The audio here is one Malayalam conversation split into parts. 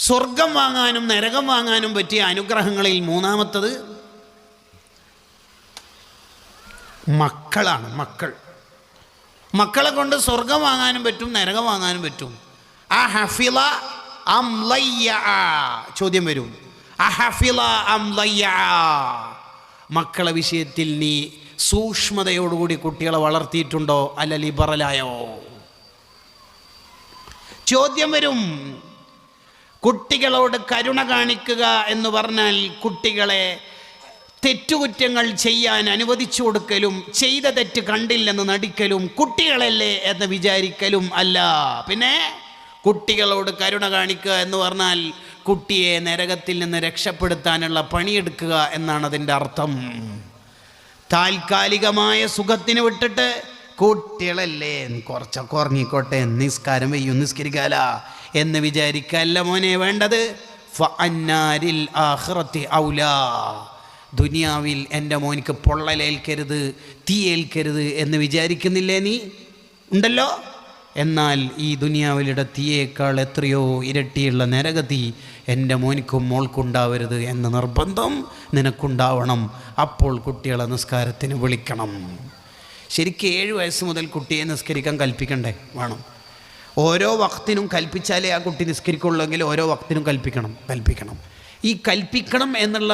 സ്വർഗം വാങ്ങാനും നരകം വാങ്ങാനും പറ്റിയ അനുഗ്രഹങ്ങളിൽ മൂന്നാമത്തത് മക്കളാണ്. മക്കളെ കൊണ്ട് സ്വർഗം വാങ്ങാനും പറ്റും, നരകം വാങ്ങാനും പറ്റും. അഹഫിള അം ലയ്യ, ചോദ്യം വരും. അഹഫിള അം ലയ്യ, മക്കളെ വിഷയത്തിൽ നീ സൂക്ഷ്മതയോടുകൂടി കുട്ടികളെ വളർത്തിയിട്ടുണ്ടോ അല്ല ലിബറലായോ? ചോദ്യം വരും. കുട്ടികളോട് കരുണ കാണിക്കുക എന്ന് പറഞ്ഞാൽ കുട്ടികളെ തെറ്റുകുറ്റങ്ങൾ ചെയ്യാൻ അനുവദിച്ചു കൊടുക്കലും, ചെയ്ത തെറ്റ് കണ്ടില്ലെന്ന് നടിക്കലും, കുട്ടികളല്ലേ എന്ന് വിചാരിക്കലും അല്ല. പിന്നെ കുട്ടികളോട് കരുണ കാണിക്കുക എന്ന് പറഞ്ഞാൽ കുട്ടിയെ നരകത്തിൽ നിന്ന് രക്ഷപ്പെടുത്താനുള്ള പണിയെടുക്കുക എന്നാണ് അതിൻ്റെ അർത്ഥം. താൽക്കാലികമായ സുഖത്തിന് വിട്ടിട്ട് കുട്ടികളല്ലേ കുറച്ചൊക്കെ ഉറങ്ങിക്കോട്ടെ, നിസ്കാരം വെയ്യും, നിസ്കരിക്കാല എന്ന് വിചാരിക്കല്ല മോനെ വേണ്ടത്. ഫഅന്നാരിൽ ആഖിറത്തി ഔലാ, ദുനിയാവിൽ എൻ്റെ മോനിക്ക് പൊള്ളലേൽക്കരുത്, തീയേൽക്കരുത് എന്ന് വിചാരിക്കുന്നില്ലേ നീ? ഉണ്ടല്ലോ. എന്നാൽ ഈ ദുനിയാവിലുടെ തീയേക്കാൾ എത്രയോ ഇരട്ടിയുള്ള നരകതീ എൻ്റെ മോനിക്കും മോൾക്കുണ്ടാവരുത് എന്ന നിർബന്ധം നിനക്കുണ്ടാവണം. അപ്പോൾ കുട്ടികളെ നിസ്കാരത്തിന് വിളിക്കണം. ശരിക്കും 7 വയസ്സ് മുതൽ കുട്ടിയെ നിസ്കരിക്കാൻ കൽപ്പിക്കണ്ടേ? വേണം. ഓരോ വക്തിനും കൽപ്പിച്ചാലേ ആ കുട്ടി നിസ്കരിക്കുള്ളെങ്കിൽ ഓരോ വക്തിനും കൽപ്പിക്കണം. ഈ കൽപ്പിക്കണം എന്നുള്ള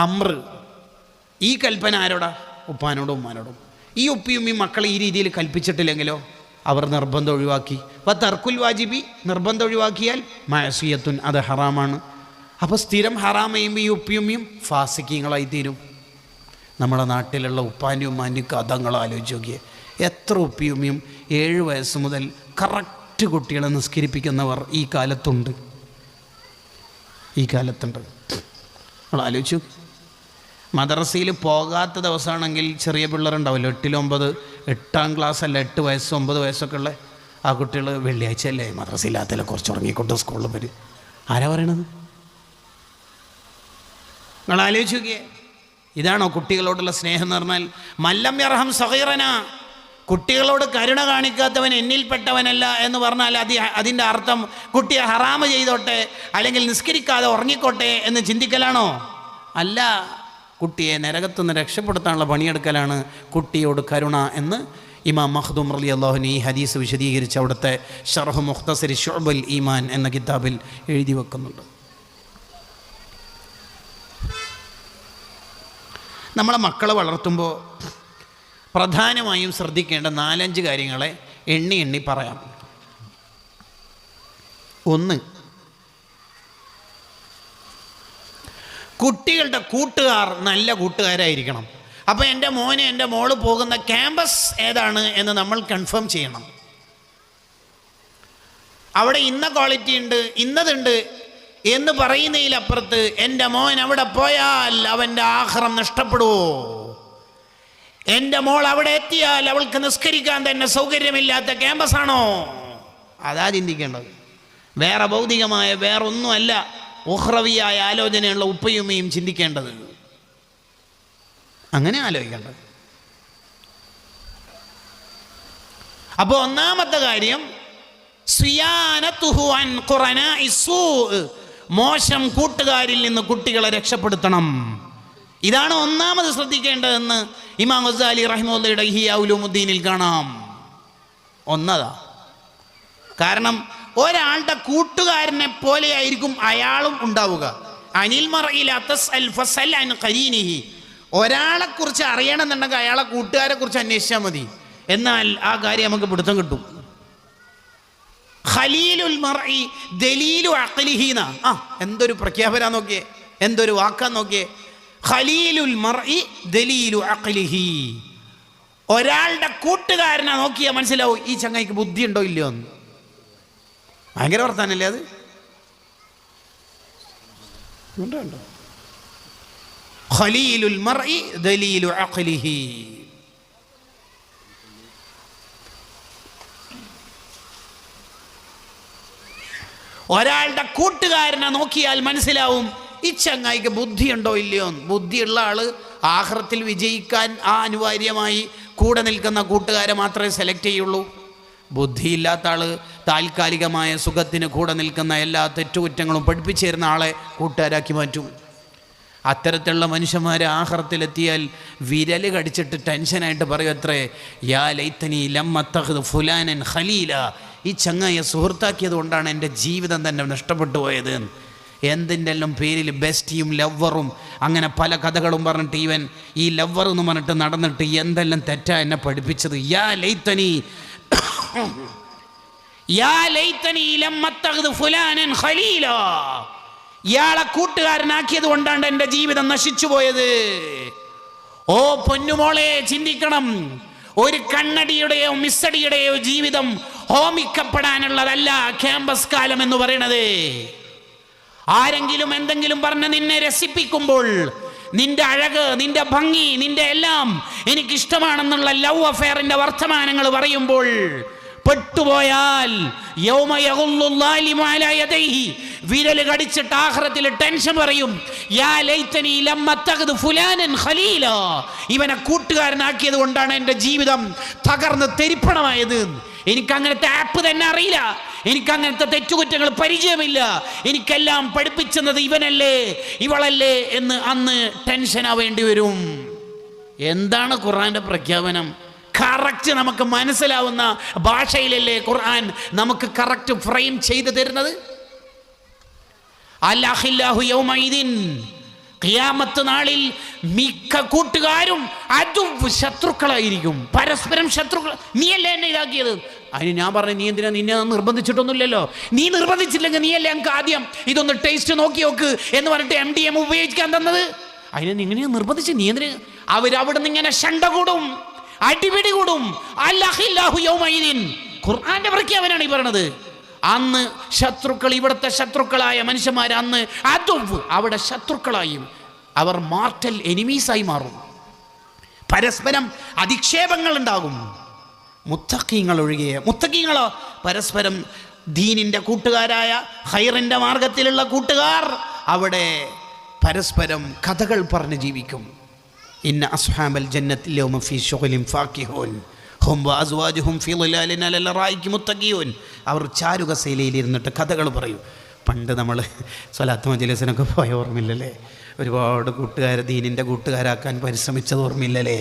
അമ്ര, ഈ കൽപ്പന ആരോടാ? ഉപ്പാനോടും ഉമ്മാനോടും. ഈ ഉപ്പിയും ഈ മക്കളെ ഈ രീതിയിൽ കൽപ്പിച്ചിട്ടില്ലെങ്കിലോ അവർ നിർബന്ധം ഒഴിവാക്കി. തർക്കുൽ വാജിബി, നിർബന്ധം ഒഴിവാക്കിയാൽ മഅസിയത്തുൻ, അത് ഹറാമാണ്. അപ്പോൾ സ്ഥിരം ഹറാം ചെയ്യുമ്പോൾ ഈ ഉപ്പിയുമ്മയും ഫാസിക്കീങ്ങളായി തീരും. നമ്മുടെ നാട്ടിലുള്ള ഉപ്പാൻ്റെയും ഉമ്മാൻ്റെയും കഥങ്ങൾ ആലോചിച്ച് നോക്കിയേ. എത്ര ഉപ്പിയുമ്മയും 7 വയസ്സ് മുതൽ കറക്റ്റ് കുട്ടികളെ നിസ്കരിപ്പിക്കുന്നവർ ഈ കാലത്തുണ്ട്. നമ്മൾ ആലോചിച്ചു. മദ്രസയിൽ പോകാത്ത ദിവസമാണെങ്കിൽ ചെറിയ പിള്ളേരുണ്ടാവില്ല, 8, 9, 8ാം ക്ലാസ് അല്ല, 8 വയസ്സ് 9 വയസ്സൊക്കെ ഉള്ള ആ കുട്ടികൾ വെള്ളിയാഴ്ച അല്ലേ മദ്രസയില്ലാത്തല്ലേ കുറച്ച് ഉറങ്ങിക്കൊണ്ട് സ്കൂളിൽ വരും. ആരാ പറയണത്? നിങ്ങൾ ആലോചിച്ച് നോക്കിയേ. ഇതാണോ കുട്ടികളോടുള്ള സ്നേഹം എന്ന് പറഞ്ഞാൽ? മല്ലം യർഹം സഗീറന, കുട്ടികളോട് കരുണ കാണിക്കാത്തവൻ എന്നിൽപ്പെട്ടവനല്ല എന്ന് പറഞ്ഞാൽ അതിൻ്റെ അർത്ഥം കുട്ടിയെ ഹറാമ് ചെയ്തോട്ടെ അല്ലെങ്കിൽ നിസ്കരിക്കാതെ ഉറങ്ങിക്കോട്ടെ എന്ന് ചിന്തിക്കലാണോ? അല്ല, കുട്ടിയെ നരകത്തുനിന്ന് രക്ഷപ്പെടുത്താനുള്ള പണിയെടുക്കലാണ് കുട്ടിയോട് കരുണ എന്ന് ഇമാം മഖ്ദൂം റളിയല്ലാഹു അൻഹു ഈ ഹദീസ് വിശദീകരിച്ച് അവിടുത്തെ ശർഹ് മുഖ്തസരി ശുഅബുൽ ഈമാൻ എന്ന കിതാബിൽ എഴുതി വെക്കുന്നുണ്ട്. നമ്മളെ മക്കളെ വളർത്തുമ്പോൾ പ്രധാനമായും ശ്രദ്ധിക്കേണ്ട 4-5 കാര്യങ്ങളെ എണ്ണി പറയാം. 1, കുട്ടികളുടെ കൂട്ടുകാർ നല്ല കൂട്ടുകാരായിരിക്കണം. അപ്പോൾ എൻ്റെ മോന് എൻ്റെ മോള് പോകുന്ന ക്യാമ്പസ് ഏതാണ് എന്ന് നമ്മൾ കൺഫേം ചെയ്യണം. അവിടെ ഇന്ന ക്വാളിറ്റി ഉണ്ട്, ഇന്നതുണ്ട് എന്ന് പറയുന്നതിലപ്പുറത്ത് എൻ്റെ മോൻ അവിടെ പോയാൽ അവൻ്റെ ആഖിറം നഷ്ടപ്പെടുമോ, എൻ്റെ മോൾ അവിടെ എത്തിയാൽ അവൾക്ക് നിസ്കരിക്കാൻ തന്നെ സൗകര്യമില്ലാത്ത ക്യാമ്പസാണോ, അതാ ചിന്തിക്കേണ്ടത്. വേറെ ഭൗതികമായ വേറൊന്നുമല്ല ഉഖ്റവിയായ ആലോചനയുള്ള ഉപ്പയുമ്മയും ചിന്തിക്കേണ്ടത്. അങ്ങനെ ആലോചിക്കേണ്ടത്. അപ്പോൾ ഒന്നാമത്തെ കാര്യം സിയാനതുഹു അൻ ഖുറനാഇ സൂ, മോശം കൂട്ടുകാരിൽ നിന്ന് കുട്ടികളെ രക്ഷപ്പെടുത്തണം. ഇതാണ് ഒന്നാമത് ശ്രദ്ധിക്കേണ്ടതെന്ന് ഇമാം ഗസാലി റഹിമഹുല്ലാഹയുടെ ഇഹ്യാ ഉലൂമുദ്ദീനിൽ കാണാം. ഒന്നതാ. കാരണം ഒരാളുടെ കൂട്ടുകാരനെ പോലെയായിരിക്കും അയാളും ഉണ്ടാവുക. അനിൽ മർഇല തസ്അൽ ഫസൽ അൻ ഖരീനിഹി, ഒരാളെക്കുറിച്ച് അറിയണമെന്നുണ്ടെങ്കിൽ അയാളെ കൂട്ടുകാരെ കുറിച്ച് അന്വേഷിച്ചാൽ മതി, എന്നാൽ ആ കാര്യം നമുക്ക് പിടുത്തം കിട്ടും. ഖലീലുൽ മർഇ ദലീലു അഖ്ലിഹിന, എന്തൊരു പ്രഖ്യാപന നോക്കിയേ, എന്തൊരു വാക്കാ നോക്കിയേ. ഖലീലുൽ മർഇ ദലീലു അഖ്ലിഹി, ഒരാളുടെ കൂട്ടുകാരനെ നോക്കിയാൽ മനസ്സിലാവും ഈ ചങ്ങായിക്ക് ബുദ്ധി ഉണ്ടോ ഇല്ലയോ എന്ന്. ഭയങ്കര വർത്താനല്ലേ അത്? ഉണ്ടോ? ഖലീലുൽ മർഇ ദലീലു അഖ്ലിഹി. ഒരാളുടെ കൂട്ടുകാരനെ നോക്കിയാൽ മനസ്സിലാവും ഈ ചങ്ങായിക്ക് ബുദ്ധിയുണ്ടോ ഇല്ലയോ. ബുദ്ധിയുള്ള ആള് ആഖിറത്തിൽ വിജയിക്കാൻ അനിവാര്യമായി കൂടെ നിൽക്കുന്ന കൂട്ടുകാരെ മാത്രമേ സെലക്ട് ചെയ്യുള്ളൂ. ബുദ്ധിയില്ലാത്ത ആള് താൽക്കാലികമായ സുഖത്തിന് കൂടെ നിൽക്കുന്ന എല്ലാ തെറ്റുകുറ്റങ്ങളും പഠിപ്പിച്ചു തരുന്ന ആളെ കൂട്ടുകാരാക്കി മാറ്റും. അത്തരത്തിലുള്ള മനുഷ്യന്മാർ ആഖിറത്തിലെത്തിയാൽ വിരൽ കടിച്ചിട്ട് ടെൻഷനായിട്ട് പറയുമത്രേ, യാ ലൈതനി ലം അത്തഖദ് ഫുലാനൻ ഖലീല, ഈ ചങ്ങായെ സുഹൃത്താക്കിയത് കൊണ്ടാണ് എൻ്റെ ജീവിതം തന്നെ നഷ്ടപ്പെട്ടു പോയത്. എന്തിൻ്റെ എല്ലാം പേരിൽ ബെസ്റ്റിയും ലവ്വറും അങ്ങനെ പല കഥകളും പറഞ്ഞിട്ട് ഇവൻ ഈ ലവ്വർ എന്ന് പറഞ്ഞിട്ട് നടന്നിട്ട് എന്തെല്ലാം തെറ്റാ എന്നെ പഠിപ്പിച്ചത്. യാ ലൈതനി ലം അത്തഖദ് ഫുലാനൻ ഖലീല, ഇയാളെ കൂട്ടുകാരനാക്കിയത് കൊണ്ടാണ് എൻ്റെ ജീവിതം നശിച്ചു പോയത്. ഓ പൊന്നുമോളെ, ചിന്തിക്കണം. ഒരു കണ്ണടിയുടെയോ മിസ്സടിയുടെയോ ജീവിതം ഹോമിക്കപ്പെടാനുള്ളതല്ല ക്യാമ്പസ് കാലം എന്ന് പറയുന്നത്. ആരെങ്കിലും എന്തെങ്കിലും പറഞ്ഞ് നിന്നെ രസിപ്പിക്കുമ്പോൾ, നിന്റെ അഴക്, നിന്റെ ഭംഗി, നിന്റെ എല്ലാം എനിക്കിഷ്ടമാണെന്നുള്ള ലവ് അഫെയറിന്റെ വർത്തമാനങ്ങൾ പറയുമ്പോൾ പെട്ടുപോയാൽ വിരൽ കടിച്ചിട്ട് ആഖിറത്തിൽ ടെൻഷൻ പറയും, യാ ലൈതനി ലം അത്തഖദ് ഫുലാനൻ ഖലീല, ഇവനെ കൂട്ടുകാരനാക്കിയത് കൊണ്ടാണ് എൻ്റെ ജീവിതം തകർന്ന് തെരിപ്പണമായത്. എനിക്കങ്ങനത്തെ ആപ്പ് തന്നെ അറിയില്ല, എനിക്കങ്ങനത്തെ തെറ്റുകുറ്റങ്ങൾ പരിചയമില്ല, എനിക്കെല്ലാം പഠിപ്പിച്ചത് ഇവനല്ലേ ഇവളല്ലേ എന്ന് അന്ന് ടെൻഷൻ ആവേണ്ടി വരും. എന്താണ് ഖുർആന്റെ പ്രഖ്യാപനം? കറക്റ്റ് നമുക്ക് മനസ്സിലാവുന്ന ഭാഷയിലല്ലേ ഖുർആൻ നമുക്ക് കറക്റ്റ് ഫ്രെയിം ചെയ്തു തരുന്നത്. അല്ലാഹു യൗമൈദിൻ, ഖിയാമത്ത് നാളിൽ മിക്ക കൂട്ടുകാരും ശത്രുക്കളായിരിക്കും, പരസ്പരം ശത്രുക്കൾ. നീയല്ലേ എന്നെ ഇതാക്കിയത്? അതിന് ഞാൻ പറഞ്ഞു, നീ എന്തിനാ, നിന്നെ നിർബന്ധിച്ചിട്ടൊന്നുമില്ലല്ലോ. നീ നിർബന്ധിച്ചില്ലെങ്കിൽ നീയല്ലേ ഞങ്ങൾക്ക് ആദ്യം ഇതൊന്ന് ടേസ്റ്റ് നോക്കി നോക്ക് എന്ന് പറഞ്ഞിട്ട് MDM ഉപയോഗിക്കാൻ തന്നത്. അതിനെ നിങ്ങനെ നിർബന്ധിച്ച് നീ എന്തിന്? അവരവിടെ നിന്ന് ഇങ്ങനെ ശണ്ട കൂടും, അടിപിടി കൂടും. അല്ലാഹു യൗമൈദിൻ, ഖുർആന്റെ പ്രഖ്യാപനമാണ് ഈ പറയണത്. അന്ന് ശത്രുക്കൾ, ഇവിടുത്തെ ശത്രുക്കളായ മനുഷ്യന്മാർ അന്ന് അവിടെ ശത്രുക്കളായും അവർ മാർട്ടൽ എനിമീസായി മാറും. പരസ്പരം അധിക്ഷേപങ്ങൾ ഉണ്ടാകും. മുത്തഖീങ്ങൾ ഒഴികെ, മുത്തഖീങ്ങളോ പരസ്പരം ദീനിന്റെ കൂട്ടുകാരായ ഖൈറിന്റെ മാർഗത്തിലുള്ള കൂട്ടുകാർ അവിടെ പരസ്പരം കഥകൾ പറഞ്ഞ് ജീവിക്കും. ഇന്ന അസ്ഹാബൽ ജന്നത്തിൽ യൗമ ഫീ ശുഗ്ലിൻ ഫാക്കിഹൂൻ ഹും വഅസ്വാജുഹും ഫീ ളിലാലിൻ അലൽ റൈകി മുത്തഖിയൂൻ. അവർ ചാരുകസേലയിൽ ഇരുന്നിട്ട് കഥകൾ പറയും. പണ്ട് നമ്മൾ സ്വലാത്ത് മജ്‌ലിസിനൊക്കെ പോയ ഓർമ്മയില്ലല്ലേ? ഒരുപാട് കൂട്ടുകാർ ദീനിൻ്റെ കൂട്ടുകാരാക്കാൻ പരിശ്രമിച്ചത് ഓർമ്മയില്ലല്ലേ?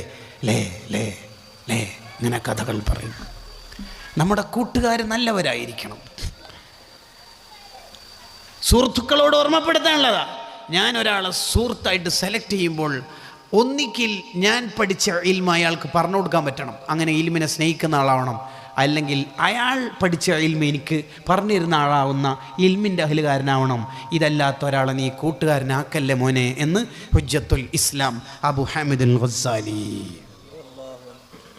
ലേ ലേ ലേ ഇങ്ങനെ കഥകൾ പറയും. നമ്മുടെ കൂട്ടുകാർ നല്ലവരായിരിക്കണം. സുഹൃത്തുക്കളോട് ഓർമ്മപ്പെടുത്താനുള്ളതാ. ഞാൻ ഒരാളെ സുഹൃത്തായിട്ട് സെലക്ട് ചെയ്യുമ്പോൾ ഒന്നിക്കിൽ ഞാൻ പഠിച്ച ഇൽമ അയാൾക്ക് പറഞ്ഞു കൊടുക്കാൻ പറ്റണം. അങ്ങനെ ഇൽമിനെ സ്നേഹിക്കുന്ന ആളാവണം. അല്ലെങ്കിൽ അയാൾ പഠിച്ച ഇൽമ എനിക്ക് പറഞ്ഞു തരുന്ന ആളാവുന്ന ഇൽമിൻ്റെ അഹ്ലുകാരനാവണം. ഇതല്ലാത്ത ഒരാളെ നീ കൂട്ടുകാരനാക്കല്ലേ മോനെ എന്ന് ഹുജ്ജത്തുൽ ഇസ്ലാം അബു ഹാമിദുൽ ഗസ്സാലി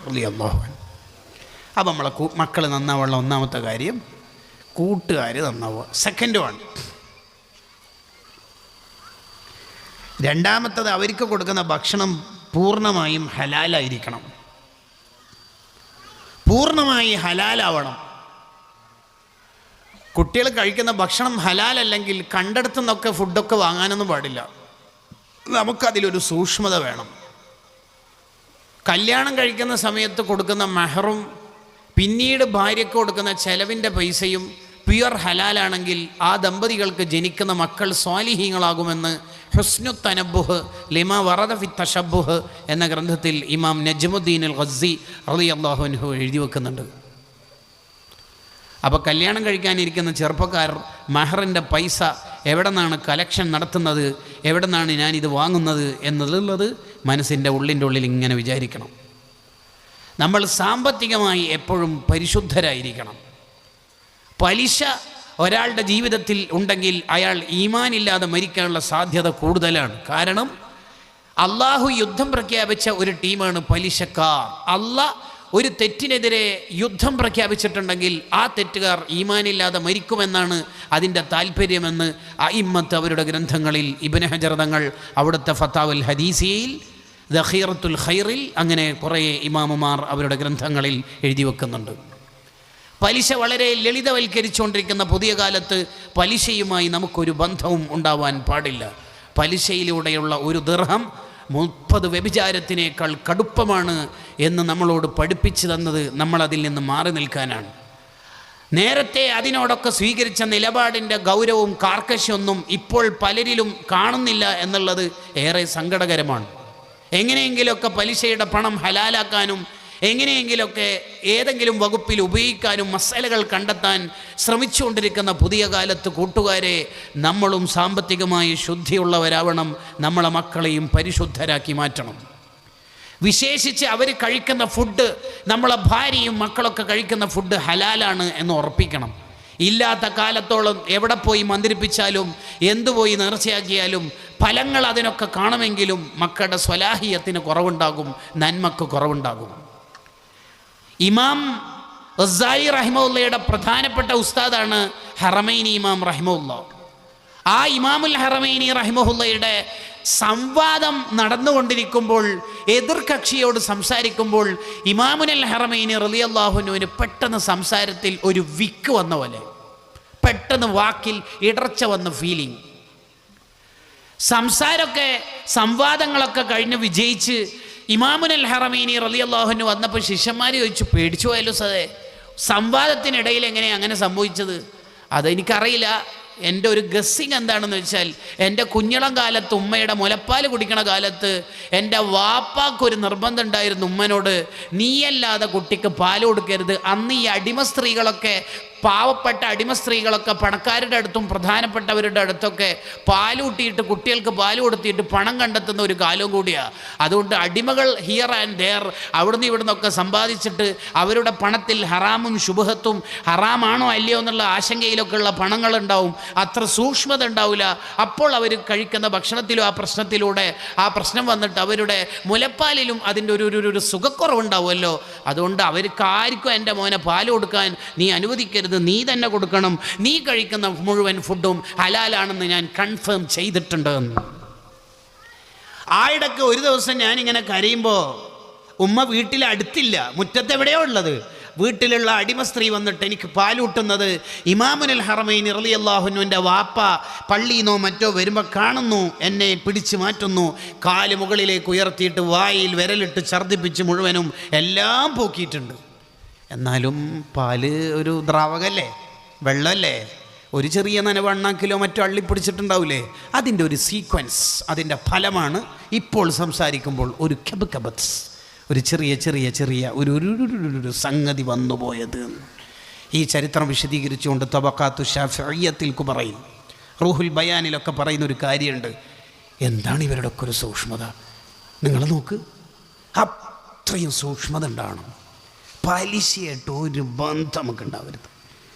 റളിയല്ലാഹു അൻഹു. അപ്പം നമ്മളെ മക്കൾ നന്നാവുള്ള ഒന്നാമത്തെ കാര്യം കൂട്ടുകാർ നന്നാവുക. സെക്കൻഡ് വൺ, രണ്ടാമത്തത് അവർക്ക് കൊടുക്കുന്ന ഭക്ഷണം പൂർണ്ണമായും ഹലാലായിരിക്കണം. പൂർണ്ണമായി ഹലാലാവണം. കുട്ടികൾ കഴിക്കുന്ന ഭക്ഷണം ഹലാലല്ലെങ്കിൽ കണ്ടെടുത്തു നിന്നൊക്കെ ഫുഡൊക്കെ വാങ്ങാനൊന്നും പാടില്ല. നമുക്കതിലൊരു സൂക്ഷ്മത വേണം. കല്യാണം കഴിക്കുന്ന സമയത്ത് കൊടുക്കുന്ന മെഹറും പിന്നീട് ഭാര്യയ്ക്ക് കൊടുക്കുന്ന ചെലവിൻ്റെ പൈസയും പ്യുവർ ഹലാലാണെങ്കിൽ ആ ദമ്പതികൾക്ക് ജനിക്കുന്ന മക്കൾ സ്വാലിഹീങ്ങളാകുമെന്ന് ഹുസ്നു തനബ്ബുഹ് ലിമാ വറദ ഫി തശബ്ബുഹ് എന്ന ഗ്രന്ഥത്തിൽ ഇമാം നജ്മുദ്ദീൻ അൽ ഗസ്സി റളിയല്ലാഹു അൻഹു എഴുതി വെക്കുന്നുണ്ട്. അപ്പോൾ കല്യാണം കഴിക്കാനിരിക്കുന്ന ചെറുപ്പക്കാർ മെഹറിൻ്റെ പൈസ എവിടെ നിന്നാണ് കലക്ഷൻ നടത്തുന്നത്, എവിടെ നിന്നാണ് ഞാനിത് വാങ്ങുന്നത് എന്നുള്ളത് മനസ്സിൻ്റെ ഉള്ളിൽ ഇങ്ങനെ വിചാരിക്കണം. നമ്മൾ സാമ്പത്തികമായി എപ്പോഴും പരിശുദ്ധരായിരിക്കണം. പലിശ ഒരാളുടെ ജീവിതത്തിൽ ഉണ്ടെങ്കിൽ അയാൾ ഈമാനില്ലാതെ മരിക്കാനുള്ള സാധ്യത കൂടുതലാണ്. കാരണം അള്ളാഹു യുദ്ധം പ്രഖ്യാപിച്ച ഒരു ടീമാണ് പലിശക്കാർ. അള്ളാഹ് ഒരു തെറ്റിനെതിരെ യുദ്ധം പ്രഖ്യാപിച്ചിട്ടുണ്ടെങ്കിൽ ആ തെറ്റുകാർ ഈമാനില്ലാതെ മരിക്കുമെന്നാണ് അതിൻ്റെ താല്പര്യമെന്ന് അഇമ്മത്ത് അവരുടെ ഗ്രന്ഥങ്ങളിൽ, ഇബ്നു ഹജർ തങ്ങൾ അവിടുത്തെ ഫത്താവുൽ ഹദീസിയയിൽ, ദഖീറത്തുൽ ഖൈറിൽ, അങ്ങനെ കുറേ ഇമാമുമാർ അവരുടെ ഗ്രന്ഥങ്ങളിൽ എഴുതി വെക്കുന്നുണ്ട്. പലിശ വളരെ ലളിതവൽക്കരിച്ചുകൊണ്ടിരിക്കുന്ന പുതിയ കാലത്ത് പലിശയുമായി നമുക്കൊരു ബന്ധവും ഉണ്ടാവാൻ പാടില്ല. പലിശയിലൂടെയുള്ള ഒരു ദിർഹം 30 വ്യഭിചാരത്തിനേക്കാൾ കടുപ്പമാണ് എന്ന് നമ്മളോട് പഠിപ്പിച്ചു തന്നത് നമ്മളതിൽ നിന്ന് മാറി നിൽക്കാനാണ്. നേരത്തെ അതിനോടൊക്കെ സ്വീകരിച്ച നിലപാടിൻ്റെ ഗൗരവവും കാർക്കശ്യമൊന്നും ഇപ്പോൾ പലരിലും കാണുന്നില്ല എന്നുള്ളത് ഏറെ സങ്കടകരമാണ്. എങ്ങനെയെങ്കിലുമൊക്കെ പലിശയുടെ പണം ഹലാലാക്കാനും എങ്ങനെയെങ്കിലുമൊക്കെ ഏതെങ്കിലും വകുപ്പിൽ ഉപയോഗിക്കാനും മസാലകൾ കണ്ടെത്താൻ ശ്രമിച്ചുകൊണ്ടിരിക്കുന്ന പുതിയ കാലത്ത് കൂട്ടുകാരെ, നമ്മളും സാമ്പത്തികമായി ശുദ്ധിയുള്ളവരാവണം. നമ്മളെ മക്കളെയും പരിശുദ്ധരാക്കി മാറ്റണം. വിശേഷിച്ച് അവർ കഴിക്കുന്ന ഫുഡ്, നമ്മളെ ഭാര്യയും മക്കളൊക്കെ കഴിക്കുന്ന ഫുഡ് ഹലാലാണ് എന്ന് ഉറപ്പിക്കണം. ഇല്ലാത്ത കാലത്തോളം എവിടെ പോയി മന്ത്രിപ്പിച്ചാലും എന്തു പോയി നേർച്ചയാക്കിയാലും ഫലങ്ങൾ അതിനൊക്കെ കാണുമെങ്കിലും മക്കളുടെ സ്വലാഹിയത്തിന് കുറവുണ്ടാകും, നന്മക്ക് കുറവുണ്ടാകും. ഇമാം ഗസാലി റഹിമഹുല്ലയുടെ പ്രധാനപ്പെട്ട ഉസ്താദാണ് ഹറമൈനി ഇമാം റഹിമഹുല്ല. ആ ഇമാമുൽ ഹറമൈനി റഹിമഹുല്ലയുടെ സംവാദം നടന്നുകൊണ്ടിരിക്കുമ്പോൾ, എതിർകക്ഷിയോട് സംസാരിക്കുമ്പോൾ ഇമാമുൽ ഹറമൈനി റളിയല്ലാഹു അൻഹുവിന് പെട്ടെന്ന് സംസാരത്തിൽ ഒരു വിക്ക് വന്ന പോലെ, പെട്ടെന്ന് വാക്കിൽ ഇടർച്ച വന്ന ഫീലിംഗ്. സംവാദങ്ങളൊക്കെ കഴിഞ്ഞ് വിജയിച്ച് ഇമാമുൽ ഹറമൈനി റളിയല്ലാഹു അൻഹു വന്നപ്പോൾ ശിഷ്യന്മാർ ചോദിച്ചു, പേടിച്ചു പോയല്ലോ സദേ, സംവാദത്തിനിടയിൽ എങ്ങനെയാണ് അങ്ങനെ സംഭവിച്ചത്? അതെനിക്കറിയില്ല. എൻ്റെ ഒരു ഗസ്സിങ് എന്താണെന്ന് വെച്ചാൽ, എൻ്റെ കുഞ്ഞിളം കാലത്ത് ഉമ്മയുടെ മുലപ്പാൽ കുടിക്കണ കാലത്ത് എൻ്റെ വാപ്പാക്കൊരു നിർബന്ധം ഉണ്ടായിരുന്നു ഉമ്മനോട്, നീയല്ലാതെ കുട്ടിക്ക് പാൽ കൊടുക്കരുത്. അന്ന് ഈ അടിമ സ്ത്രീകളൊക്കെ, പാവപ്പെട്ട അടിമ സ്ത്രീകളൊക്കെ പണക്കാരുടെ അടുത്തും പ്രധാനപ്പെട്ടവരുടെ അടുത്തൊക്കെ പാലൂട്ടിയിട്ട് കുട്ടികൾക്ക് പാൽ കൊടുത്തിട്ട് പണം കണ്ടെത്തുന്ന ഒരു കാലവും കൂടിയാണ്. അതുകൊണ്ട് അടിമകൾ ഹിയർ ആൻഡ് ദെയർ അവിടുന്ന് ഇവിടുന്നൊക്കെ സമ്പാദിച്ചിട്ട് അവരുടെ പണത്തിൽ ഹറാമും ശുബഹത്തും, ഹറാമാണോ അല്ലയോ എന്നുള്ള ആശങ്കയിലൊക്കെ ഉള്ള പണങ്ങളുണ്ടാവും, അത്ര സൂക്ഷ്മത ഉണ്ടാവില്ല. അപ്പോൾ അവർ കഴിക്കുന്ന ഭക്ഷണത്തിലും ആ പ്രശ്നത്തിലൂടെ ആ പ്രശ്നം വന്നിട്ട് അവരുടെ മുലപ്പാലിലും അതിൻ്റെ ഒരു സുഖക്കുറവുണ്ടാവുമല്ലോ. അതുകൊണ്ട് അവർക്ക് ആർക്കും എൻ്റെ മോനെ പാൽ കൊടുക്കാൻ നീ അനുവദിക്കരുത്, നീ തന്നെ കൊടുക്കണം, നീ കഴിക്കുന്ന മുഴുവൻ ഫുഡും ഹലാലാണെന്ന് ഞാൻ കൺഫേം ചെയ്തിട്ടുണ്ട്. ആയിടക്ക് ഒരു ദിവസം ഞാനിങ്ങനെ കരയുമ്പോൾ ഉമ്മ വീട്ടിൽ അടുത്തില്ല, മുറ്റത്തെവിടെയോ ഉള്ളത്, വീട്ടിലുള്ള അടിമ സ്ത്രീ വന്നിട്ട് എനിക്ക് പാലൂട്ടുന്നത് ഇമാമുൽ ഹറമൈനി റളിയല്ലാഹു അൻഹുവിൻ്റെ വാപ്പ പള്ളിയിന്നോ മറ്റോ വരുമ്പോൾ കാണുന്നു, എന്നെ പിടിച്ചു മാറ്റുന്നു, കാല് മുകളിലേക്ക് ഉയർത്തിയിട്ട് വായിൽ വിരലിട്ട് ഛർദ്ദിപ്പിച്ച് മുഴുവനും എല്ലാം പോക്കിയിട്ടുണ്ട്. എന്നാലും പാല് ഒരു ദ്രാവകല്ലേ, വെള്ളമല്ലേ, ഒരു ചെറിയ നനവ് അണ്ണാക്കിലോ മറ്റോ അള്ളിപ്പിടിച്ചിട്ടുണ്ടാവില്ലേ, അതിൻ്റെ ഒരു സീക്വൻസ്, അതിൻ്റെ ഫലമാണ് ഇപ്പോൾ സംസാരിക്കുമ്പോൾ ഒരു കബത്ത്, ഒരു ചെറിയ ഒരു സംഗതി വന്നുപോയത്. ഈ ചരിത്രം വിശദീകരിച്ചുകൊണ്ട് തബഖാത്തു ശാഫിഇയ്യത്തിൽ കുബറയിൽ, റൂഹുൽ ബയാനിലൊക്കെ പറയുന്ന ഒരു കാര്യമുണ്ട്. എന്താണ് ഇവരുടെ ഒക്കെ ഒരു സൂക്ഷ്മത, നിങ്ങൾ നോക്ക്, അത്രയും സൂക്ഷ്മത ഉണ്ടാവണം. പലിശയായിട്ട് ഒരു ബന്ധം നമുക്ക് ഉണ്ടാവരുത്.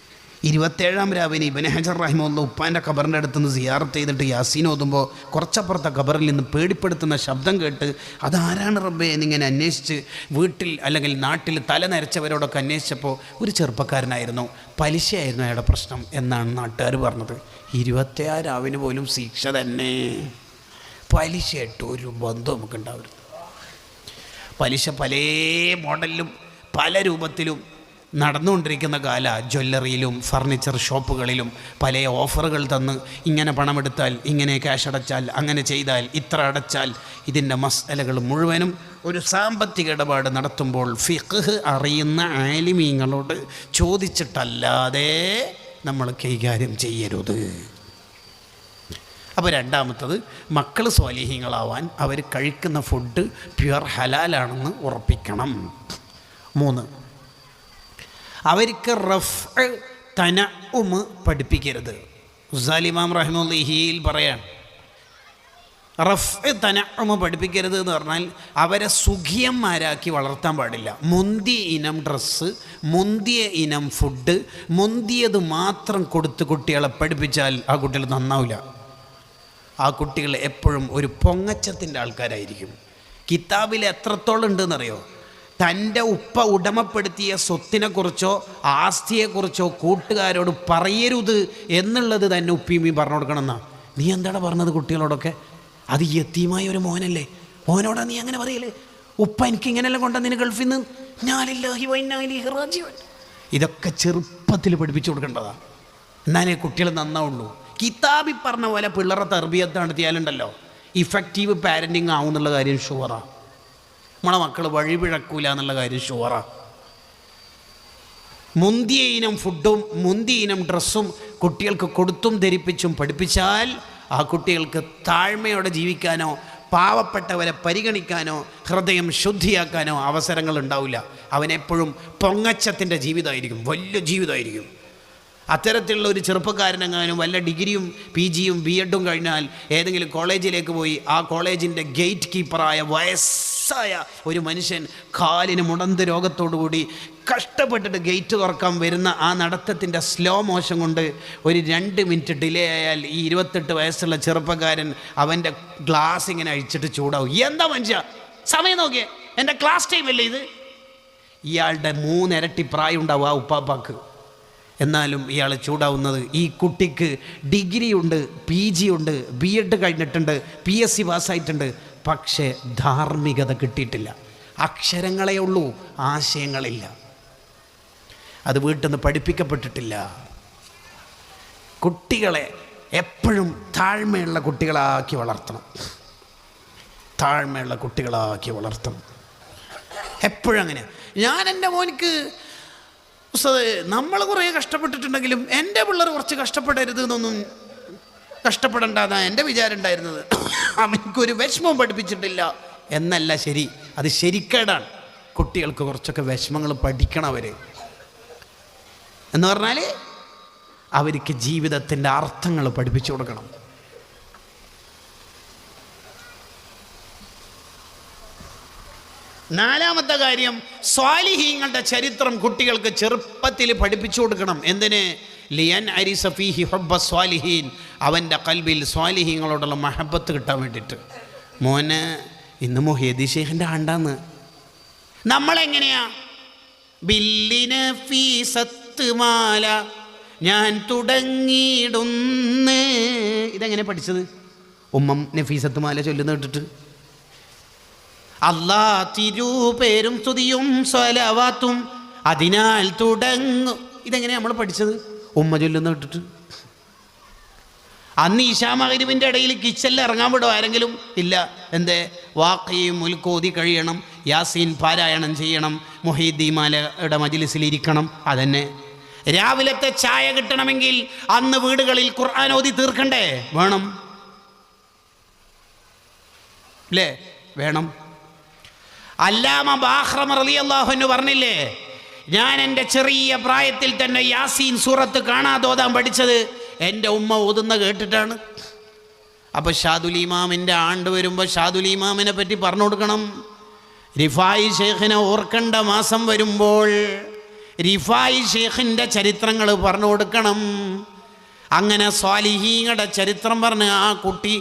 27-ാം രാവിലെ ഇബ്നു ഹജർ റഹിമഹുല്ലാഹ് ഉപ്പാൻ്റെ ഖബറിൻ്റെ അടുത്തുനിന്ന് സിയാറത്ത് ചെയ്തിട്ട് യാസീൻ ഓതുമ്പോൾ കുറച്ചപ്പുറത്തെ ഖബറിൽ നിന്ന് പേടിപ്പെടുത്തുന്ന ശബ്ദം കേട്ട് അതാരാണ് റബ്ബേ എന്നിങ്ങനെ അന്വേഷിച്ച് വീട്ടിൽ അല്ലെങ്കിൽ നാട്ടിൽ തല നരച്ചവരോടൊക്കെ അന്വേഷിച്ചപ്പോൾ ഒരു ചെറുപ്പക്കാരനായിരുന്നു, പലിശയായിരുന്നു അയാളുടെ പ്രശ്നം എന്നാണ് നാട്ടുകാർ പറഞ്ഞത്. 26 രാവിന് പോലും ശിക്ഷ തന്നെ. പലിശയായിട്ട് ഒരു ബന്ധം നമുക്ക് ഉണ്ടാവരുത്. പലിശ പല മോഡലിലും പല രൂപത്തിലും നടന്നുകൊണ്ടിരിക്കുന്ന കാല. ജ്വല്ലറിയിലും ഫർണിച്ചർ ഷോപ്പുകളിലും പല ഓഫറുകൾ തന്ന്, ഇങ്ങനെ പണമെടുത്താൽ, ഇങ്ങനെ ക്യാഷ് അടച്ചാൽ, അങ്ങനെ ചെയ്താൽ, ഇത്ര അടച്ചാൽ, ഇതിൻ്റെ മസലകൾ മുഴുവനും ഒരു സാമ്പത്തിക ഇടപാട് നടത്തുമ്പോൾ ഫിഖ് അറിയുന്ന ആലിമീങ്ങളോട് ചോദിച്ചിട്ടല്ലാതെ നമ്മൾ കൈകാര്യം ചെയ്യരുത്. അപ്പോൾ രണ്ടാമത്തത്, മക്കൾ സ്വാലിഹീങ്ങളാവാൻ അവർ കഴിക്കുന്ന ഫുഡ് പ്യുവർ ഹലാലാണെന്ന് ഉറപ്പിക്കണം. 3, അവർക്ക് റഫ് തനഉം പഠിപ്പിക്കരുത്. ഗസാലി ഇമാം റഹിമഹുല്ലാഹിയിൽ പറയാൻ, റഫ് തനഉം പഠിപ്പിക്കരുത് എന്ന് പറഞ്ഞാൽ അവരെ സുഖിയന്മാരാക്കി വളർത്താൻ പാടില്ല. മുന്തിയ ഇനം ഡ്രസ്സ്, മുന്തിയ ഇനം ഫുഡ്, മുന്തിയത് മാത്രം കൊടുത്ത് കുട്ടികളെ പഠിപ്പിച്ചാൽ ആ കുട്ടികൾ നന്നാവില്ല. ആ കുട്ടികൾ എപ്പോഴും ഒരു പൊങ്ങച്ചത്തിൻ്റെ ആൾക്കാരായിരിക്കും. കിതാബിൽ എത്രത്തോളം ഉണ്ടെന്നറിയോ? തൻ്റെ ഉപ്പ ഉടമപ്പെടുത്തിയ സ്വത്തിനെക്കുറിച്ചോ ആസ്തിയെക്കുറിച്ചോ കൂട്ടുകാരോട് പറയരുത് എന്നുള്ളത് തന്നെ ഉപ്പിയുമ്മയും പറഞ്ഞു കൊടുക്കണമെന്നാ. നീ എന്താണ് പറഞ്ഞത് കുട്ടികളോടൊക്കെ? അത് യത്തീമായ ഒരു മോനല്ലേ, മോനോടാ നീ അങ്ങനെ പറയല്ലേ? ഉപ്പ എനിക്കിങ്ങനെല്ലാം കൊണ്ടുവന്നിന് ഗൾഫിൽ നിന്ന്, ഞാനില്ലാഹി വഇന്നാ ഇലൈഹി റാജിഊൻ. ഇതൊക്കെ ചെറുപ്പത്തിൽ പഠിപ്പിച്ചു കൊടുക്കേണ്ടതാണ്, എന്നാലേ കുട്ടികൾ നന്നാവുള്ളൂ. കിതാബി പറഞ്ഞ പോലെ പിള്ളേരെ തർബിയത്ത് നടത്തിയാലുണ്ടല്ലോ ഇഫക്റ്റീവ് പാരൻറ്റിങ് ആവും എന്നുള്ള കാര്യം ഷുവറാ. നമ്മളെ മക്കൾ വഴിപിഴക്കൂല എന്നുള്ള കാര്യം ഷുവറാ. മുന്തിയ ഇനം ഫുഡും മുന്തിയ ഇനം ഡ്രസ്സും കുട്ടികൾക്ക് കൊടുത്തും ധരിപ്പിച്ചും പഠിപ്പിച്ചാൽ ആ കുട്ടികൾക്ക് താഴ്മയോടെ ജീവിക്കാനോ പാവപ്പെട്ടവരെ പരിഗണിക്കാനോ ഹൃദയം ശുദ്ധിയാക്കാനോ അവസരങ്ങൾ ഉണ്ടാവില്ല. അവനെപ്പോഴും പൊങ്ങച്ചത്തിൻ്റെ ജീവിതമായിരിക്കും, വലിയ ജീവിതമായിരിക്കും. അത്തരത്തിലുള്ള ഒരു ചെറുപ്പക്കാരനെങ്ങാനും വല്ല ഡിഗ്രിയും PGയും B.Edഉം കഴിഞ്ഞാൽ ഏതെങ്കിലും കോളേജിലേക്ക് പോയി ആ കോളേജിൻ്റെ ഗേറ്റ് കീപ്പറായ വയസ്സായ ഒരു മനുഷ്യൻ കാലിന് മുടന്ത് രോഗത്തോടുകൂടി കഷ്ടപ്പെട്ടിട്ട് ഗേറ്റ് തുറക്കാൻ വരുന്ന ആ നടത്തത്തിൻ്റെ സ്ലോ മോഷൻ കൊണ്ട് ഒരു 2 മിനിറ്റ് ഡിലേ ആയാൽ ഈ 28 വയസ്സുള്ള ചെറുപ്പക്കാരൻ അവൻ്റെ ഗ്ലാസ് ഇങ്ങനെ അഴിച്ചിട്ട് ചൂടാവും. എന്താ മനുഷ്യ, സമയം നോക്കിയേ, എൻ്റെ ക്ലാസ് ടൈം അല്ലേ ഇത്? ഇയാളുടെ 3 ഇരട്ടി പ്രായം ഉണ്ടാവും ആ ഉപ്പാപ്പാക്ക്. എന്നാലും ഇയാൾ ചൂടാവുന്നത് ഈ കുട്ടിക്ക് ഡിഗ്രി ഉണ്ട്, PG ഉണ്ട്, B.Ed കഴിഞ്ഞിട്ടുണ്ട്, PSC പാസ്സായിട്ടുണ്ട്, പക്ഷേ ധാർമ്മികത കിട്ടിയിട്ടില്ല. അക്ഷരങ്ങളേ ഉള്ളൂ, ആശയങ്ങളില്ല. അത് വീട്ടിൽ നിന്ന് പഠിപ്പിക്കപ്പെട്ടിട്ടില്ല. കുട്ടികളെ എപ്പോഴും താഴ്മയുള്ള കുട്ടികളാക്കി വളർത്തണം, താഴ്മയുള്ള കുട്ടികളാക്കി വളർത്തണം. എപ്പോഴും അങ്ങനെയാണ്. ഞാൻ എൻ്റെ മോനിക്ക് നമ്മൾ കുറേ കഷ്ടപ്പെട്ടിട്ടുണ്ടെങ്കിലും എൻ്റെ പിള്ളേർ കുറച്ച് കഷ്ടപ്പെടരുത് എന്നൊന്നും കഷ്ടപ്പെടേണ്ടതാണ് എൻ്റെ വിചാരം ഉണ്ടായിരുന്നത്. അവനക്കൊരു വിഷമവും പഠിപ്പിച്ചിട്ടില്ല എന്നല്ല ശരി, അത് ശരിക്കേടാണ്. കുട്ടികൾക്ക് കുറച്ചൊക്കെ വിഷമങ്ങൾ പഠിക്കണം അവർ എന്ന് പറഞ്ഞാൽ അവർക്ക് ജീവിതത്തിൻ്റെ അർത്ഥങ്ങൾ പഠിപ്പിച്ചു കൊടുക്കണം. നാലാമത്തെ കാര്യം, സ്വാലിഹീങ്ങളുടെ ചരിത്രം കുട്ടികൾക്ക് ചെറുപ്പത്തിൽ പഠിപ്പിച്ചു കൊടുക്കണം. എന്തിന്? ലിയൻ അരിസ ഫീഹി ഹുബ്ബ സ്വാലിഹീൻ, അവൻ്റെ കൽബിൽ സ്വാലിഹീങ്ങളോടുള്ള മഹബത്ത് കിട്ടാൻ വേണ്ടിയിട്ട്. മോന് ഇന്ന് മുഹീദ്ദീൻ ശൈഖിൻ്റെ ആണ്ടാന്ന്. നമ്മളെങ്ങനെയാ? ബില്ലിന് ഫീസത്ത് മാല ഞാൻ തുടങ്ങിയിടുന്ന്. ഇതെങ്ങനെ പഠിച്ചത്? ഉമ്മം നഫീസത്ത് മാല ചൊല്ലുന്ന കേട്ടിട്ട്. അല്ലാ തിരുപേരും സ്തുതിയും സ്വലവാത്തും അതിനാൽ തുടങ്ങും. ഇതെങ്ങനെയാണ് നമ്മൾ പഠിച്ചത്? ഉമ്മ ചൊല്ലുന്ന കേട്ടിട്ട്. അന്ന് ഈശാ മഗ്‌രിബിൻ്റെ ഇടയിൽ കിച്ചണിൽ ഇറങ്ങാൻ വിടും ആരെങ്കിലും? ഇല്ല. എന്തേ? വാഖിയും മുൽക്കോതി കഴിയണം, യാസീൻ പാരായണം ചെയ്യണം, മുഹീദ്ദീൻ മാലയുടെ മജ്‌ലിസിൽ ഇരിക്കണം. അതന്നെ. രാവിലത്തെ ചായ കിട്ടണമെങ്കിൽ അന്ന് വീടുകളിൽ ഖുർആൻ ഓതി തീർക്കണ്ടേ? വേണം, അല്ലേ? വേണം. അല്ലാമ ബാഖ്റമ റളിയല്ലാഹു അൻഹു പറഞ്ഞില്ലേ, ഞാൻ എൻ്റെ ചെറിയ പ്രായത്തിൽ തന്നെ യാസീൻ സൂറത്ത് കാണാതെ ഓതാൻ പഠിച്ചത് എൻ്റെ ഉമ്മ ഓതുന്ന കേട്ടിട്ടാണ്. അപ്പോൾ ഷാദുൽ ഇമാമിൻ്റെ ആണ്ട് വരുമ്പോൾ ഷാദുൽ ഇമാമിനെ പറ്റി പറഞ്ഞു കൊടുക്കണം. റിഫായി ഷെയ്ഖിനെ ഓർക്കേണ്ട മാസം വരുമ്പോൾ റിഫായി ഷെയ്ഖിൻ്റെ ചരിത്രങ്ങൾ പറഞ്ഞു കൊടുക്കണം. അങ്ങനെ സ്വാലിഹീങ്ങളുടെ ചരിത്രം പറഞ്ഞ് ആ കുട്ടി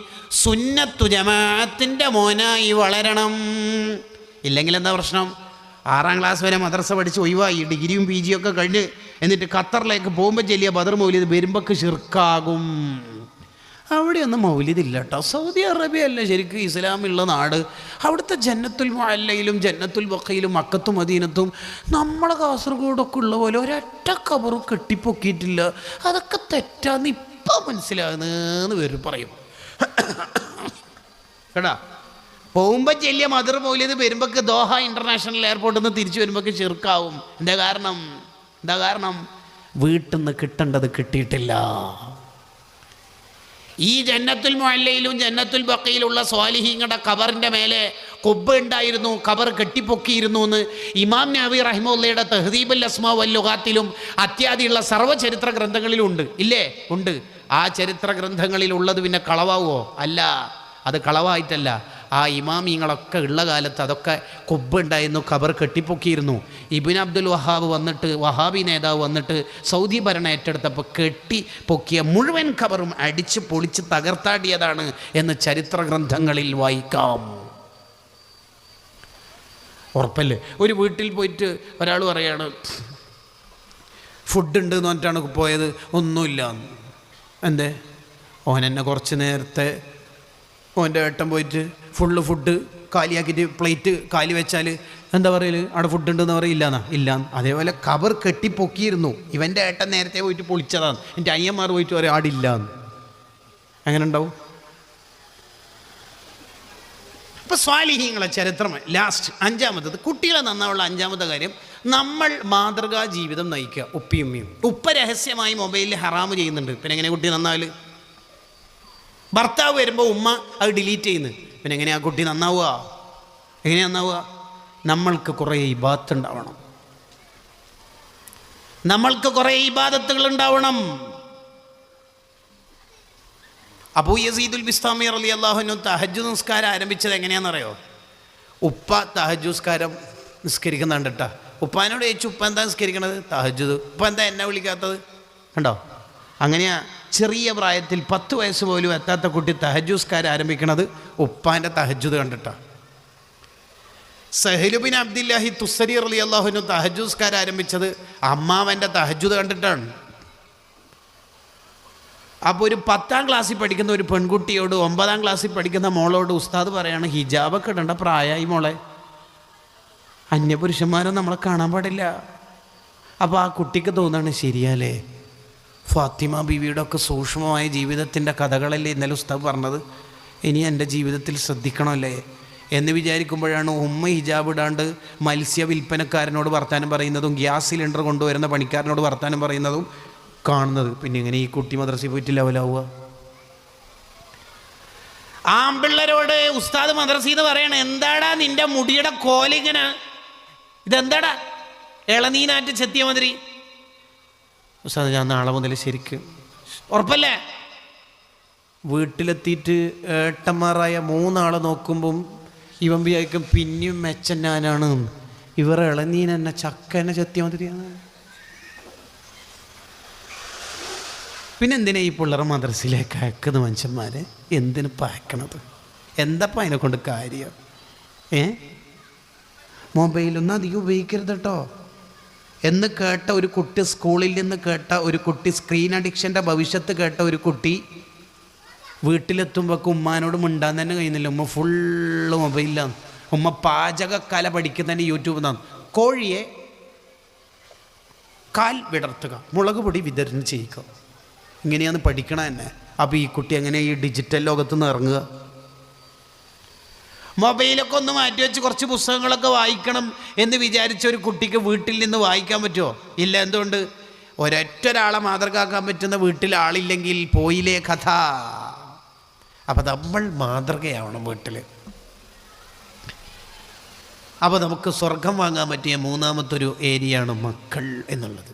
സുന്നത്തു ജമാഅത്തിൻ്റെ മോനായി വളരണം. ഇല്ലെങ്കിൽ എന്താ പ്രശ്നം? 6ാം ക്ലാസ് വരെ മദ്രസ പഠിച്ച് ഒഴിവായി, ഡിഗ്രിയും PGയും ഒക്കെ കഴിഞ്ഞ് എന്നിട്ട് ഖത്തറിലേക്ക് പോകുമ്പോൾ ചെല്ലിയ ബദർ മൗലിദ് വരുമ്പോൾക്ക് ശിർക്കാകും. അവിടെയൊന്നും മൗലിദില്ല കേട്ടോ. സൗദി അറേബ്യ അല്ല ശരിക്കും ഇസ്ലാമുള്ള നാട്. അവിടുത്തെ ജന്നത്തുൽ മുഅല്ലയിലും ജന്നത്തുൽ ബഖയിലും മക്കത്തും മദീനത്തും നമ്മളെ കാസർഗോഡൊക്കെ ഉള്ള പോലെ ഒരൊറ്റ ഖബറും കെട്ടിപ്പൊക്കിയിട്ടില്ല. അതൊക്കെ തെറ്റാന്ന് ഇപ്പം മനസ്സിലാകുന്നെന്ന് പേര് പറയും കേട്ടാ. പോകുമ്പോൾ ചെല്ലിയ മദർ മൗലിദ് വരുമ്പോൾക്ക് ദോഹ ഇൻ്റർനാഷണൽ എയർപോർട്ടിൽ നിന്ന് തിരിച്ചു വരുമ്പോൾക്ക് ശിർക്കാവും. എന്താ കാരണം? വീട്ടിൽ നിന്ന് കിട്ടേണ്ടത് കിട്ടിയിട്ടില്ല. ഈ ജന്നത്തുൽ മുഅല്ലയിലും ജന്നത്തുൽ ബഖയിലുള്ള സ്വാലിഹീങ്ങളുടെ ഖബറിൻ്റെ മേലെ കുബ്ബ ഉണ്ടായിരുന്നു, ഖബർ കെട്ടിപ്പൊക്കിയിരുന്നു എന്ന് ഇമാം നവവി റഹിമഹുള്ളയുടെ തഹ്ദീബുൽ അസ്മാ വൽ ലുഗാത്തിലും അത്യാദിയുള്ള സർവ്വചരിത്ര ഗ്രന്ഥങ്ങളിലും ഉണ്ട്. ഇല്ലേ? ഉണ്ട്. ആ ചരിത്ര ഗ്രന്ഥങ്ങളിലുള്ളത് പിന്നെ കളവാവോ? അല്ല, അത് കളവായിട്ടല്ല. ആ ഇമാമിങ്ങളൊക്കെ ഉള്ള കാലത്ത് അതൊക്കെ കുബ്ബ ഉണ്ടായിരുന്നു, ഖബർ കെട്ടിപ്പൊക്കിയിരുന്നു. ഇബ്നു അബ്ദുൽ വഹാബ് വന്നിട്ട്, വഹാബി നേതാവ് വന്നിട്ട് സൗദി ഭരണം ഏറ്റെടുത്തപ്പോൾ കെട്ടി പൊക്കിയ മുഴുവൻ ഖബറും അടിച്ച് പൊളിച്ച് തകർത്താടിയതാണ് എന്ന് ചരിത്ര ഗ്രന്ഥങ്ങളിൽ വായിക്കാം. ഉറപ്പല്ലേ? ഒരു വീട്ടിൽ പോയിട്ട് ഒരാൾ പറയാണ് ഫുഡ് ഉണ്ട് എന്ന് പറഞ്ഞിട്ടാണ് പോയത്, ഒന്നുമില്ല. എന്തേ? ഓനെന്നെ കുറച്ച് നേരത്തെ ഓൻ്റെ ഏട്ടൻ പോയിട്ട് ഫുഡ് കാലിയാക്കിയിട്ട് പ്ലേറ്റ് കാലി വെച്ചാൽ എന്താ പറയല്? അവിടെ ഫുഡ് ഉണ്ടെന്ന് പറയില്ലാന്നാ? ഇല്ലാന്ന്. അതേപോലെ ഖബർ കെട്ടിപ്പൊക്കിയിരുന്നു. ഇവൻ്റെ ഏട്ടൻ നേരത്തെ പോയിട്ട് പൊളിച്ചതാണ്. എൻ്റെ അയ്യന്മാർ പോയിട്ട് പറയും ആടില്ലാന്ന്. എങ്ങനെ ഉണ്ടാവും? ഇപ്പം സ്വാലിഹീങ്ങളെ ചരിത്രം ലാസ്റ്റ് 5ാമത്തത് കുട്ടികളെ നന്നാവുള്ള 5ാമത്തെ കാര്യം, നമ്മൾ മാതൃകാ ജീവിതം നയിക്കുക. ഉപ്പിയുമ്മയും ഉപ്പ രഹസ്യമായി മൊബൈലിൽ ഹറാമ് ചെയ്യുന്നുണ്ട്, പിന്നെ എങ്ങനെ കുട്ടി നന്നാവല്? ഭർത്താവ് വരുമ്പോൾ ഉമ്മ അത് ഡിലീറ്റ് ചെയ്യുന്നു, പിന്നെ എങ്ങനെയാ കുട്ടി നന്നാവുക? എങ്ങനെയാ നന്നാവുക? നമ്മൾക്ക് കുറേ ഇബാദത്ത് ഉണ്ടാവണം, നമ്മൾക്ക് കുറേ ഇബാദത്തുകൾ ഉണ്ടാവണം. അബൂ യസീദുൽ ബിസ്താമി റളിയല്ലാഹു അൻഹു തഹജ്ജുദ് നിസ്കാരം ആരംഭിച്ചത് എങ്ങനെയാണെന്നറിയോ? ഉപ്പ തഹജ്ജുദ് നിസ്കാരം നിസ്കരിക്കുന്നുണ്ട് കേട്ടോ. ഉപ്പാനോട് ചോദിച്ചു, ഉപ്പ എന്താ നിസ്കരിക്കണത്? തഹജ്ജുദ്. ഉപ്പ എന്താ എന്നെ വിളിക്കാത്തത്? കണ്ടോ? അങ്ങനെയാ ചെറിയ പ്രായത്തിൽ 10 വയസ്സ് പോലും എത്താത്ത കുട്ടി തഹജ്ജുദ് നിസ്കാരം ആരംഭിക്കണത് ഉപ്പാൻ്റെ തഹജ്ജുദ് കണ്ടിട്ടാണ്. സഹ്ലു ബിൻ അബ്ദില്ലാഹി തുസ്സരി റളിയല്ലാഹു അൻഹു തഹജ്ജുദ് നിസ്കാരം ആരംഭിച്ചത് അമ്മാവൻ്റെ തഹജ്ജുദ് കണ്ടിട്ടാണ്. അപ്പോൾ ഒരു 10ാം ക്ലാസ്സിൽ പഠിക്കുന്ന ഒരു പെൺകുട്ടിയോട് 9ാം ക്ലാസ്സിൽ പഠിക്കുന്ന മോളോട് ഉസ്താദ് പറയാണ്, ഹിജാബൊക്കെ ഇടേണ്ട പ്രായമായി മോളെ, അന്യപുരുഷന്മാരും നമ്മളെ കാണാൻ പാടില്ല. അപ്പോൾ ആ കുട്ടിക്ക് തോന്നാണ്, ശരിയല്ലേ, ഫാത്തിമ ബീവിയുടെ ഒക്കെ സൂക്ഷ്മമായ ജീവിതത്തിൻ്റെ കഥകളല്ലേ ഇന്നലെ ഉസ്താദ് പറഞ്ഞത്, ഇനി എൻ്റെ ജീവിതത്തിൽ ശ്രദ്ധിക്കണമല്ലേ എന്ന് വിചാരിക്കുമ്പോഴാണ് ഉമ്മ ഹിജാബ് ഇടാണ്ട് മത്സ്യ വിൽപ്പനക്കാരനോട് വർത്താനം പറയുന്നതും ഗ്യാസ് സിലിണ്ടർ കൊണ്ടുവരുന്ന പണിക്കാരനോട് വർത്താനം പറയുന്നതും കാണുന്നത്. പിന്നെ എങ്ങനെ ഈ കുട്ടി മദ്രസയിൽ പോയിട്ട് ലെവലാവുക? ആമ്പിള്ളരോട് ഉസ്താദ് മദ്രസയിൽ നിന്ന് പറയണേ, എന്താടാ നിന്റെ മുടിയുടെ കോലിങ്ങനെ, ഇതെന്താടാ ഇളനീനാറ്റ് ചെത്തിയ മാതിരി? ഉസ്താദ് ഞാൻ നാളെ മുതൽ ശരിക്കും. ഉറപ്പല്ലേ? വീട്ടിലെത്തിയിട്ട് ഏട്ടന്മാരായ 3 ആളെ നോക്കുമ്പം ഇവൻ വിചാരിക്കും പിന്നെയും മെച്ചൻ ഞാനാണ്, ഇവർ ഇളനീൻ എന്നെ ചക്ക എന്നെ ചെത്തിയ മാതിരിയാണ്. പിന്നെ എന്തിനാ ഈ പിള്ളേരെ മദ്രസയിലേക്ക് അയക്കുന്നത്? മനുഷ്യന്മാരെ എന്തിനു പയക്കണത്? എന്തപ്പം അതിനെ കൊണ്ട് കാര്യം? മൊബൈലൊന്നും അധികം ഉപയോഗിക്കരുത് കേട്ടോ എന്ന് കേട്ട ഒരു കുട്ടി, സ്കൂളിൽ നിന്ന് കേട്ട ഒരു കുട്ടി, സ്ക്രീൻ അഡിക്ഷൻ്റെ ഭവിഷ്യത്ത് കേട്ട ഒരു കുട്ടി വീട്ടിലെത്തുമ്പോൾ ഉമ്മാനോട് മിണ്ടാൻ തന്നെ കഴിയുന്നില്ല. ഉമ്മ ഫുള്ള് മൊബൈലിലാണ്. ഉമ്മ പാചകക്കല പഠിക്കുന്നതിന് യൂട്യൂബിൽ നിന്നാണ്. കോഴിയെ കാൽ വിടർത്തുക, മുളക് പൊടി വിതരണം ചെയ്യുക, ഇങ്ങനെയാണ് പഠിക്കണ തന്നെ. അപ്പോൾ ഈ കുട്ടി എങ്ങനെ ഈ ഡിജിറ്റൽ ലോകത്ത് നിന്ന് ഇറങ്ങുക? മൊബൈലൊക്കെ ഒന്ന് മാറ്റി വെച്ച് കുറച്ച് പുസ്തകങ്ങളൊക്കെ വായിക്കണം എന്ന് വിചാരിച്ച ഒരു കുട്ടിക്ക് വീട്ടിൽ നിന്ന് വായിക്കാൻ പറ്റുമോ? ഇല്ല. എന്തുകൊണ്ട്? ഒരൊറ്റൊരാളെ മാതൃകയാക്കാൻ പറ്റുന്ന വീട്ടിൽ ആളില്ലെങ്കിൽ പോയില്ലേ കഥ. അപ്പം നമ്മൾ മാതൃകയാവണം വീട്ടിൽ. അപ്പോൾ നമുക്ക് സ്വർഗം വാങ്ങാൻ പറ്റിയ 3ാമത്തൊരു ഏരിയയാണ് മക്കൾ എന്നുള്ളത്.